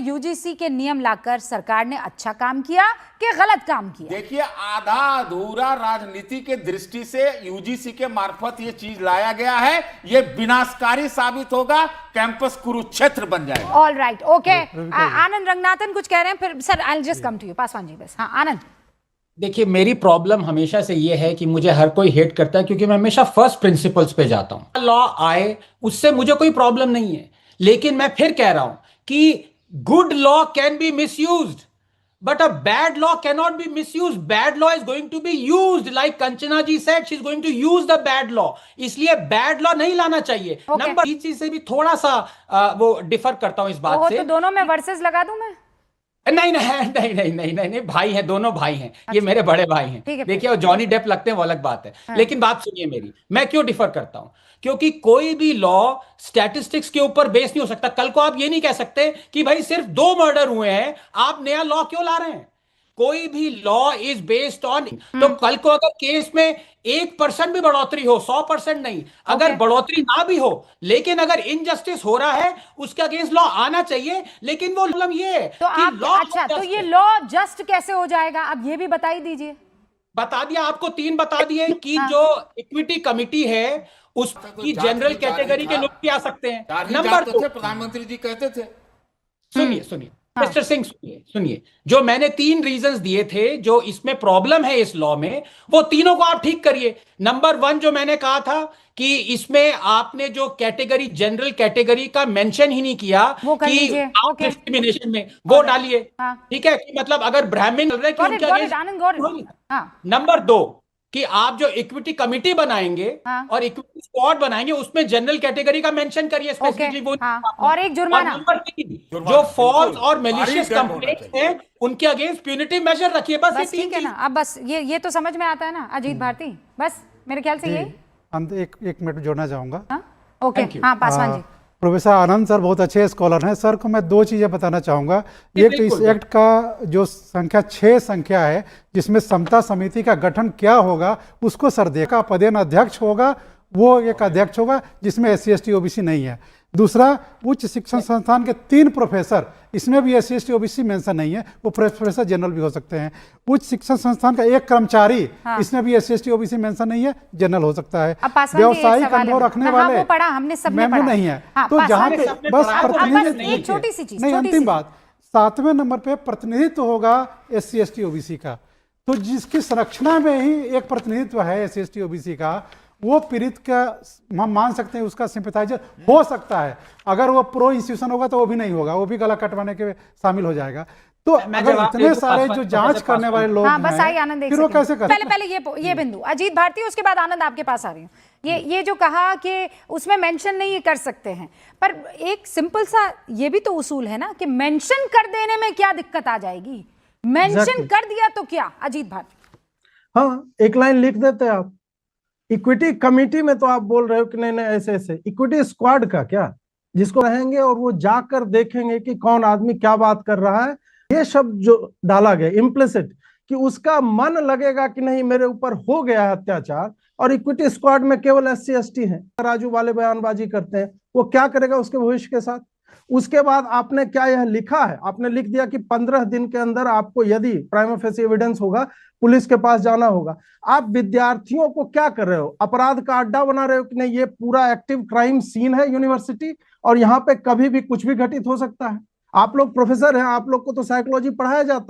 UGC के नियम लाकर सरकार ने अच्छा काम किया कि गलत काम किया? देखिए, आधा अधूरा राजनीति के दृष्टि से यूजीसी के मार्फत ये चीज लाया गया है। ये विनाशकारी साबित होगा, कैंपस कुरुक्षेत्र बन जाएगा। All right, okay. Anand Ranganathan कुछ कह रहे हैं, फिर sir I will just come to you. Paswan ji बस। हाँ आनंद। देखिए, मेरी प्रॉब्लम हमेशा से ये है कि मुझे हर कोई हेट करता है क्योंकि मैं हमेशा फर्स्ट प्रिंसिपल्स पे जाता हूं। लॉ आए उससे मुझे कोई प्रॉब्लम नहीं है, लेकिन मैं फिर कह रहा हूं कि good law can be misused but a bad law can not be misused. Bad law is going to be used, like Kanchana ji said, she is going to use the bad law. इसलिए बैड लॉ नहीं लाना चाहिए। Number इस चीज से भी थोड़ा सा वो डिफर करता हूं इस बात से। तो दोनों में वर्सेस लगा दूं मैं? नहीं नहीं नहीं नहीं नहीं नहीं नहीं, भाई हैं, दोनों भाई हैं। ये मेरे बड़े भाई हैं। देखिए, वो जॉनी डेप लगते हैं वो अलग बात है। लेकिन बात सुनिए मेरी, मैं क्यों डिफर करता हूं? क्योंकि कोई भी लॉ स्टैटिस्टिक्स के ऊपर बेस नहीं हो सकता। कल को आप ये नहीं कह सकते कि भाई सिर्फ 2 मर्डर हुए हैं, आप नया लॉ क्यों ला रहे हैं? कोई भी लॉ इज बेस्ड ऑन। तो कल को अगर केस में 1% भी बढ़ोतरी हो, 100% नहीं, अगर बढ़ोतरी ना भी हो, लेकिन अगर इनजस्टिस हो रहा है, उसके अगेंस्ट लॉ आना चाहिए। लेकिन वो मतलब ये तो आप लॉ अच्छा, तो ये लॉ जस्ट कैसे हो जाएगा? अब ये भी बता ही दीजिए। बता दिया आपको, 3 बता दिए कि जो इक्विटी कमिटी है उसकी जनरल कैटेगरी के लोग भी आ सकते हैं। नंबर 2, प्रधानमंत्री जी कहते थे। सुनिए सुनिए मिस्टर सिंह, सुनिए, जो मैंने 3 रीजंस दिए थे जो इसमें प्रॉब्लम है इस लॉ में, वो तीनों को आप ठीक करिए। नंबर 1 जो मैंने कहा था कि इसमें आपने जो कैटेगरी, जनरल कैटेगरी का मेंशन ही नहीं किया कि डिस्क्रिमिनेशन में, वो डालिए। ठीक है, कि मतलब अगर ब्राह्मण चल रहे हैं। नंबर 2 कि आप जो इक्विटी कमिटी बनाएंगे और इक्विटी स्क्वाड बनाएंगे, उसमें जनरल कैटेगरी का मेंशन करिए स्पेसिफिकली। वो और एक जुर्माना। नंबर 3 जो फॉल्स और मैलिशियस कंप्लेंट्स हैं उनके अगेंस्ट प्यूनिटिव मेजर रखिए। बस ठीक है ना। अब बस ये तो समझ में आता है ना अजीत भारती? बस मेरे ख्याल से ये एक मिनट जोड़ना चाहूंगा। ओके, हाँ पासवान जी। प्रोफेसर आनंद सर बहुत अच्छे स्कॉलर हैं। सर को मैं 2 चीज़ें बताना चाहूँगा। एक तो इस एक्ट का जो संख्या 6 संख्या है, जिसमें समता समिति का गठन क्या होगा उसको सर देखा। पदेन अध्यक्ष होगा, वो एक अध्यक्ष होगा जिसमें SC ST OBC नहीं है। दूसरा, उच्च शिक्षण संस्थान के 3 प्रोफेसर, इसमें भी SC ST OBC मेंशन नहीं है, वो प्रोफेसर जनरल भी हो सकते हैं। उच्च शिक्षण संस्थान का 1 कर्मचारी, इसमें भी SC ST OBC मेंशन नहीं है, जनरल हो सकता है। व्यवसायिक अनुभव रखने वाले मेंबर नहीं है। तो जहाँ पे बस प्रतिनिधित्व, छोटी सी चीज, नहीं अंतिम बात, 7वें नंबर पे प्रतिनिधित्व होगा SC ST OBC का। तो जिसकी संरक्षणा में ही एक प्रतिनिधित्व है SC ST OBC का, वो पीड़ित का हम मान सकते हैं, उसका सिंपैथाइजर हो सकता है। अगर वो प्रो इंस्टीट्यूशन होगा तो वो भी नहीं होगा, वो भी गला कटवाने के शामिल हो जाएगा। तो अगर इतने सारे जो जांच करने वाले लोग हैं, बस आई आनंद, फिर वो कैसे कर? पहले ये बिंदु अजीत भारती, उसके बाद आनंद आपके पास आ रही हूँ। ये जो कहा कि उसमें मेंशन नहीं कर सकते हैं, पर एक सिंपल सा ये भी तो उसूल है ना कि मेंशन कर देने में क्या दिक्कत आ जाएगी? मेंशन कर दिया तो क्या अजीत भारती? हाँ, एक लाइन लिख देते आप। इक्विटी कमिटी में तो आप बोल रहे हो कि नहीं ऐसे इक्विटी स्क्वाड का क्या, जिसको रहेंगे और वो जाकर देखेंगे कि कौन आदमी क्या बात कर रहा है। ये शब्द जो डाला गया इम्प्लिसिट, कि उसका मन लगेगा कि नहीं मेरे ऊपर हो गया है अत्याचार, और इक्विटी स्क्वाड में केवल SC ST हैं। राजू वाले बयानबाजी करते हैं, वो क्या करेगा उसके भविष्य के साथ? उसके बाद आपने क्या यह लिखा है? आपने लिख दिया कि 15 दिन के अंदर आपको यदि प्राइमा फेसी एविडेंस होगा पुलिस के पास जाना होगा। आप विद्यार्थियों को क्या कर रहे हो? अपराध का अड्डा बना रहे हो कि नहीं ये पूरा एक्टिव क्राइम सीन है यूनिवर्सिटी, और यहाँ पे कभी भी कुछ भी घटित हो सकता है। आप लोग प्रोफेसर हैं, आप लोग को तो साइकोलॉजी पढ़ाया जाता है।